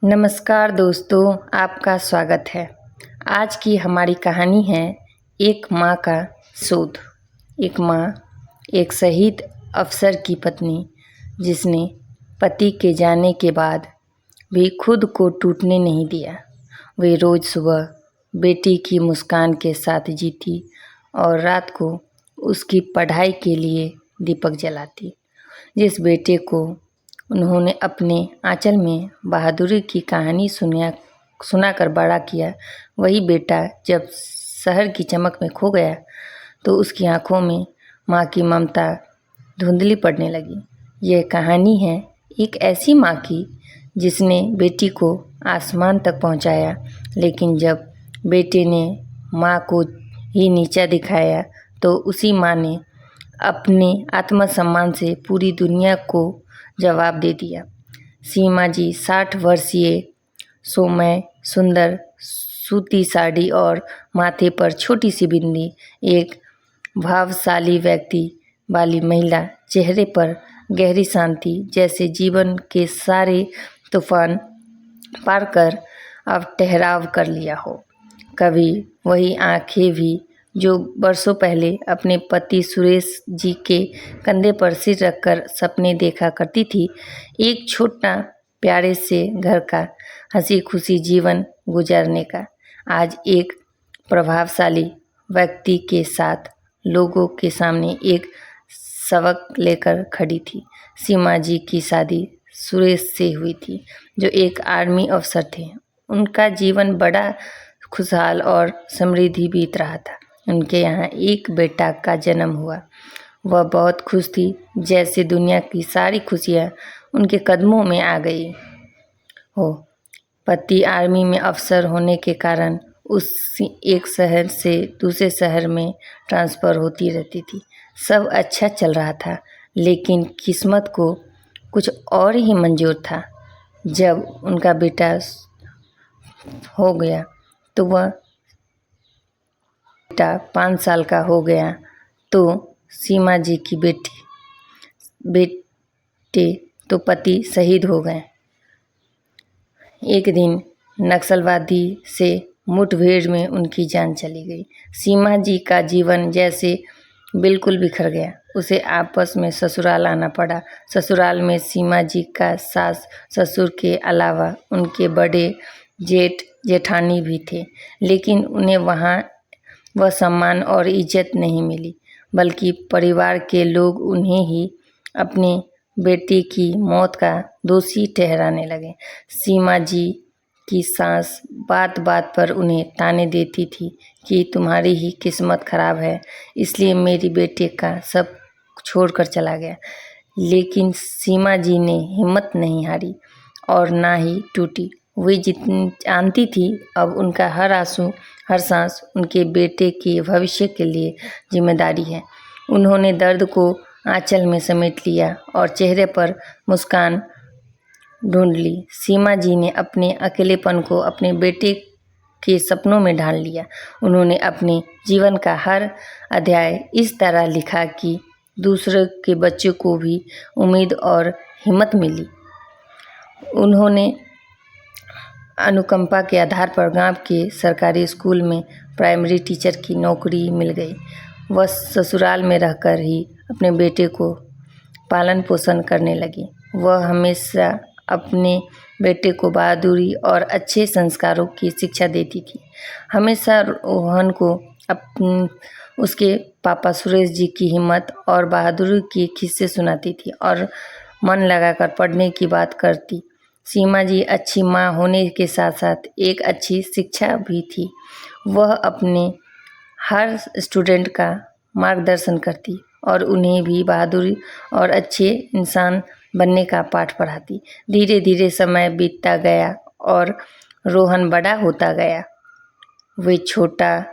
नमस्कार दोस्तों, आपका स्वागत है। आज की हमारी कहानी है एक माँ का शोध। एक माँ, एक शहीद अफसर की पत्नी, जिसने पति के जाने के बाद भी खुद को टूटने नहीं दिया। वे रोज़ सुबह बेटी की मुस्कान के साथ जीती और रात को उसकी पढ़ाई के लिए दीपक जलाती। जिस बेटे को उन्होंने अपने आंचल में बहादुरी की कहानी सुनाकर बड़ा किया, वही बेटा जब शहर की चमक में खो गया तो उसकी आंखों में माँ की ममता धुंधली पड़ने लगी। यह कहानी है एक ऐसी माँ की जिसने बेटी को आसमान तक पहुँचाया, लेकिन जब बेटे ने माँ को ही नीचा दिखाया तो उसी माँ ने अपने आत्मसम्मान से पूरी दुनिया को जवाब दे दिया। सीमा जी 60 वर्षीय, सौम्य, सुंदर सूती साड़ी और माथे पर छोटी सी बिंदी, एक भावशाली व्यक्ति वाली महिला, चेहरे पर गहरी शांति, जैसे जीवन के सारे तूफान पार कर अब ठहराव कर लिया हो। कभी वही आंखें भी जो बरसों पहले अपने पति सुरेश जी के कंधे पर सिर रखकर सपने देखा करती थी, एक छोटा प्यारे से घर का हंसी खुशी जीवन गुजारने का, आज एक प्रभावशाली व्यक्ति के साथ लोगों के सामने एक सबक लेकर खड़ी थी। सीमा जी की शादी सुरेश से हुई थी, जो एक आर्मी अफसर थे। उनका जीवन बड़ा खुशहाल और समृद्धि बीत रहा था। उनके यहाँ एक बेटा का जन्म हुआ। वह बहुत खुश थी, जैसे दुनिया की सारी खुशियाँ उनके कदमों में आ गई हो। पति आर्मी में अफसर होने के कारण उस एक शहर से दूसरे शहर में ट्रांसफ़र होती रहती थी। सब अच्छा चल रहा था, लेकिन किस्मत को कुछ और ही मंजूर था। जब उनका बेटा हो गया तो वह बेटा 5 साल का हो गया तो सीमा जी की बेटे तो पति शहीद हो गए। एक दिन नक्सलवादी से मुठभेड़ में उनकी जान चली गई। सीमा जी का जीवन जैसे बिल्कुल बिखर गया। उसे आपस में ससुराल आना पड़ा। ससुराल में सीमा जी का सास ससुर के अलावा उनके बड़े जेठ जेठानी भी थे, लेकिन उन्हें वहाँ वह सम्मान और इज्जत नहीं मिली, बल्कि परिवार के लोग उन्हें ही अपने बेटी की मौत का दोषी ठहराने लगे। सीमा जी की सास बात बात पर उन्हें ताने देती थी कि तुम्हारी ही किस्मत खराब है, इसलिए मेरी बेटे का सब छोड़कर चला गया। लेकिन सीमा जी ने हिम्मत नहीं हारी और ना ही टूटी। वे जितनी जानती थी अब उनका हर आंसू, हर सांस उनके बेटे के भविष्य के लिए जिम्मेदारी है। उन्होंने दर्द को आंचल में समेट लिया और चेहरे पर मुस्कान ढूंढ ली। सीमा जी ने अपने अकेलेपन को अपने बेटे के सपनों में ढाल लिया। उन्होंने अपने जीवन का हर अध्याय इस तरह लिखा कि दूसरे के बच्चों को भी उम्मीद और हिम्मत मिली। उन्होंने अनुकंपा के आधार पर गांव के सरकारी स्कूल में प्राइमरी टीचर की नौकरी मिल गई। वह ससुराल में रहकर ही अपने बेटे को पालन पोषण करने लगी। वह हमेशा अपने बेटे को बहादुरी और अच्छे संस्कारों की शिक्षा देती थी। हमेशा रोहन को उसके पापा सुरेश जी की हिम्मत और बहादुरी की किस्से सुनाती थी और मन लगाकर पढ़ने की बात करती। सीमा जी अच्छी माँ होने के साथ साथ एक अच्छी शिक्षा भी थी। वह अपने हर स्टूडेंट का मार्गदर्शन करती और उन्हें भी बहादुरी और अच्छे इंसान बनने का पाठ पढ़ाती। धीरे धीरे समय बीतता गया और रोहन बड़ा होता गया। वे छोटा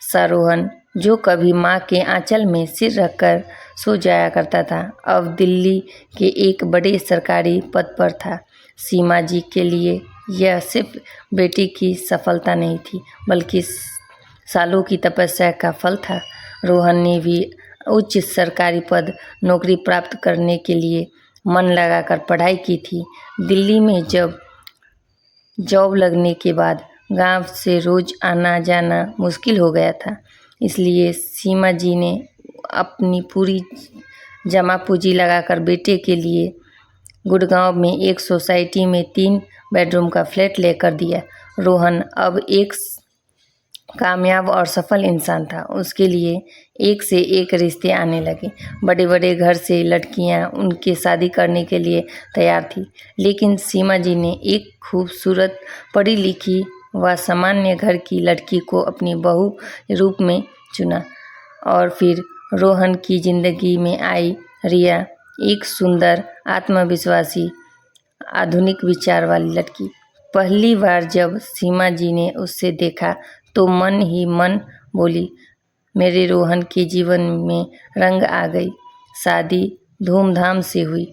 सा रोहन, जो कभी माँ के आंचल में सिर रखकर सो जाया करता था, अब दिल्ली के एक बड़े सरकारी पद पर था। सीमा जी के लिए यह सिर्फ बेटी की सफलता नहीं थी, बल्कि सालों की तपस्या का फल था। रोहन ने भी उच्च सरकारी पद नौकरी प्राप्त करने के लिए मन लगाकर पढ़ाई की थी। दिल्ली में जब जॉब लगने के बाद गांव से रोज आना जाना मुश्किल हो गया था। इसलिए सीमा जी ने अपनी पूरी जमा पूंजी लगाकर बेटे के लिए गुड़गांव में एक सोसाइटी में 3 बेडरूम का फ्लैट लेकर दिया। रोहन अब एक कामयाब और सफल इंसान था। उसके लिए एक से एक रिश्ते आने लगे। बड़े बड़े घर से लड़कियां उनके शादी करने के लिए तैयार थी, लेकिन सीमा जी ने एक खूबसूरत पढ़ी लिखी व सामान्य घर की लड़की को अपनी बहू रूप में चुना। और फिर रोहन की जिंदगी में आई रिया, एक सुंदर, आत्मविश्वासी, आधुनिक विचार वाली लड़की। पहली बार जब सीमा जी ने उससे देखा तो मन ही मन बोली, मेरे रोहन के जीवन में रंग आ गई। शादी धूमधाम से हुई।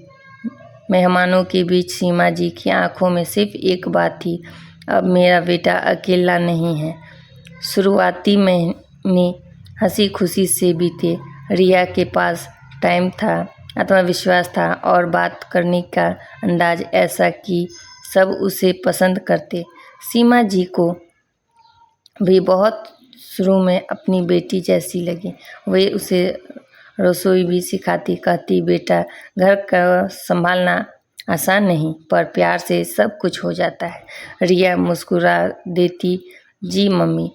मेहमानों के बीच सीमा जी की आंखों में सिर्फ एक बात थी, अब मेरा बेटा अकेला नहीं है। शुरुआती महीने हंसी खुशी से बीते। रिया के पास टाइम था, आत्मविश्वास था और बात करने का अंदाज ऐसा कि सब उसे पसंद करते। सीमा जी को भी बहुत शुरू में अपनी बेटी जैसी लगी। वे उसे रसोई भी सिखाती, कहती, बेटा घर का संभालना आसान नहीं, पर प्यार से सब कुछ हो जाता है। रिया मुस्कुरा देती, जी मम्मी,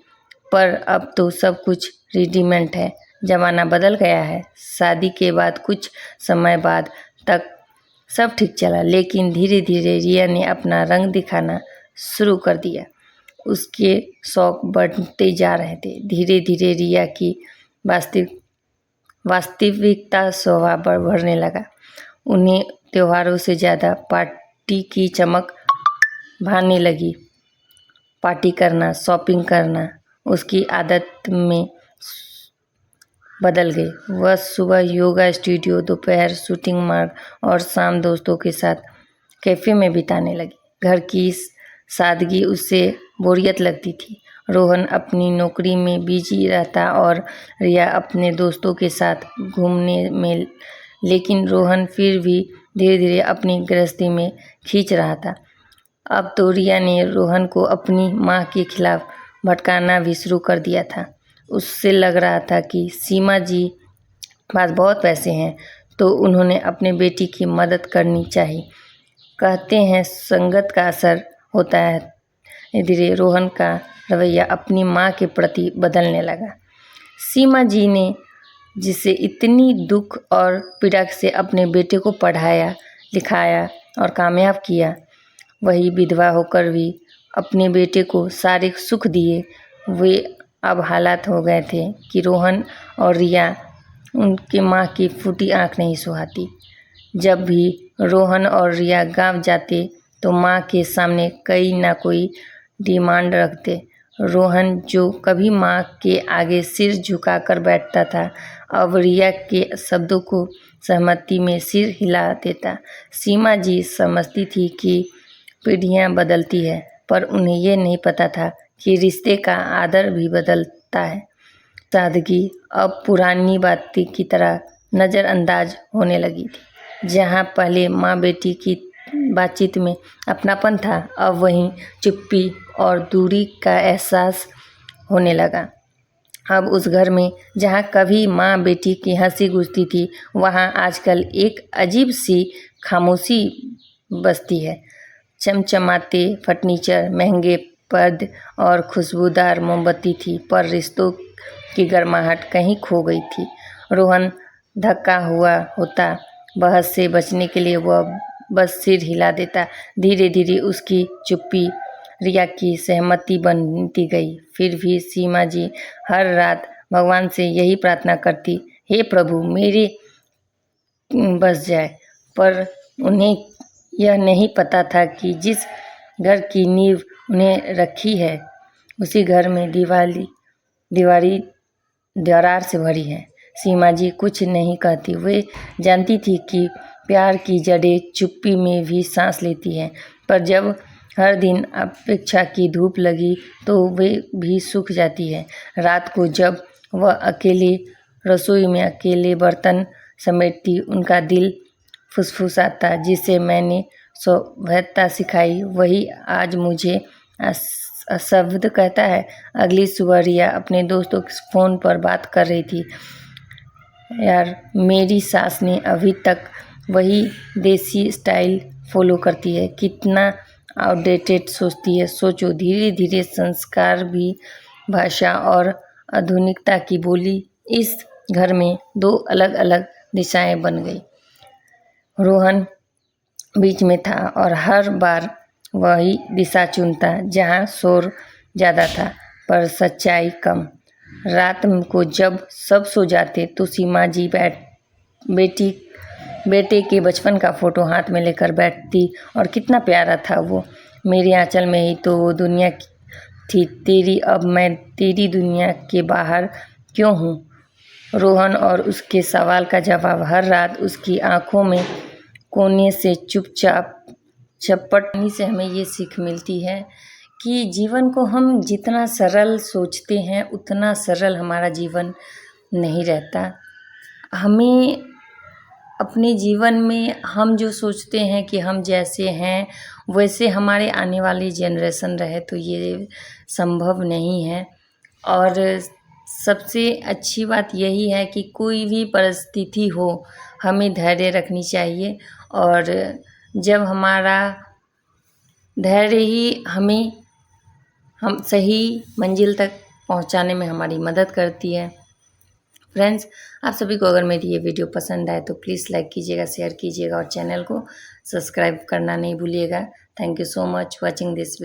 पर अब तो सब कुछ रेडीमेड है, ज़माना बदल गया है। शादी के बाद कुछ समय बाद तक सब ठीक चला, लेकिन धीरे धीरे रिया ने अपना रंग दिखाना शुरू कर दिया। उसके शौक बढ़ते जा रहे थे। धीरे धीरे रिया की वास्तविकता स्वभाव बढ़ने लगा। उन्हें त्योहारों से ज़्यादा पार्टी की चमक भाने लगी। पार्टी करना, शॉपिंग करना उसकी आदत में बदल गई। वह सुबह योगा स्टूडियो, दोपहर शूटिंग मार्ग और शाम दोस्तों के साथ कैफ़े में बिताने लगी। घर की सादगी उससे बोरियत लगती थी। रोहन अपनी नौकरी में बिजी रहता और रिया अपने दोस्तों के साथ घूमने में, लेकिन रोहन फिर भी धीरे धीरे अपनी गृहस्थी में खींच रहा था। अब तो रिया ने रोहन को अपनी माँ के खिलाफ भटकाना भी शुरू कर दिया था। उससे लग रहा था कि सीमा जी पास बहुत पैसे हैं, तो उन्होंने अपने बेटी की मदद करनी चाहिए। कहते हैं संगत का असर होता है। धीरे रोहन का रवैया अपनी माँ के प्रति बदलने लगा। सीमा जी ने जिसे इतनी दुख और पीड़ा से अपने बेटे को पढ़ाया, लिखाया और कामयाब किया, वही विधवा होकर भी अपने बेटे को सारे सुख दिए। वे अब हालात हो गए थे कि रोहन और रिया उनकी माँ की फूटी आंख नहीं सुहाती। जब भी रोहन और रिया गांव जाते तो माँ के सामने कोई ना कोई डिमांड रखते। रोहन जो कभी माँ के आगे सिर झुकाकर बैठता था, अब रिया के शब्दों को सहमति में सिर हिला देता। सीमा जी समझती थी कि पीढ़ियाँ बदलती है, पर उन्हें ये नहीं पता था कि रिश्ते का आदर भी बदलता है। सादगी अब पुरानी बातें की तरह नज़रअंदाज होने लगी थी। जहाँ पहले माँ बेटी की बातचीत में अपनापन था, अब वहीं चुप्पी और दूरी का एहसास होने लगा। अब उस घर में जहाँ कभी माँ बेटी की हंसी गूंजती थी, वहाँ आजकल एक अजीब सी खामोशी बसती है। चमचमाते फर्नीचर, महंगे पर्दे और खुशबूदार मोमबत्ती थी, पर रिश्तों की गर्माहट कहीं खो गई थी। रोहन धक्का हुआ होता, बहस से बचने के लिए वह बस सिर हिला देता। धीरे धीरे उसकी चुप्पी रिया की सहमति बनती गई। फिर भी सीमा जी हर रात भगवान से यही प्रार्थना करती, हे प्रभु मेरे बस जाए। पर उन्हें यह नहीं पता था कि जिस घर की नींव उन्हें रखी है, उसी घर में दीवार से भरी है। सीमा जी कुछ नहीं कहती। वे जानती थी कि प्यार की जड़ें चुप्पी में भी सांस लेती हैं, पर जब हर दिन अपेक्षा की धूप लगी तो वे भी सूख जाती है। रात को जब वह अकेले रसोई में अकेले बर्तन समेटती, उनका दिल फुसफुसाता, जिसे मैंने सभ्यता सिखाई, वही आज मुझे शब्द कहता है। अगली सुबह रिया अपने दोस्तों के फ़ोन पर बात कर रही थी। यार, मेरी सास ने अभी तक वही देसी स्टाइल फॉलो करती है, कितना आउटडेटेड सोचती है। सोचो, धीरे धीरे संस्कार भी, भाषा और आधुनिकता की बोली इस घर में दो अलग अलग दिशाएं बन गई। रोहन बीच में था और हर बार वही दिशा चुनता जहाँ शोर ज़्यादा था पर सच्चाई कम। रात को जब सब सो जाते तो सीमा जी बेटे के बचपन का फ़ोटो हाथ में लेकर बैठती, और कितना प्यारा था वो। मेरे आंचल में ही तो वो दुनिया थी तेरी, अब मैं तेरी दुनिया के बाहर क्यों हूँ। रोहन और उसके सवाल का जवाब हर रात उसकी आंखों में कोने से चुपचाप चपटने से हमें ये सीख मिलती है कि जीवन को हम जितना सरल सोचते हैं उतना सरल हमारा जीवन नहीं रहता। हमें अपने जीवन में हम जो सोचते हैं कि हम जैसे हैं वैसे हमारे आने वाली जनरेशन रहे तो ये संभव नहीं है। और सबसे अच्छी बात यही है कि कोई भी परिस्थिति हो हमें धैर्य रखनी चाहिए, और जब हमारा धैर्य ही हम सही मंजिल तक पहुंचाने में हमारी मदद करती है। फ्रेंड्स, आप सभी को अगर मेरी ये वीडियो पसंद आए तो प्लीज़ लाइक कीजिएगा, शेयर कीजिएगा और चैनल को सब्सक्राइब करना नहीं भूलिएगा। Thank you so much watching this video.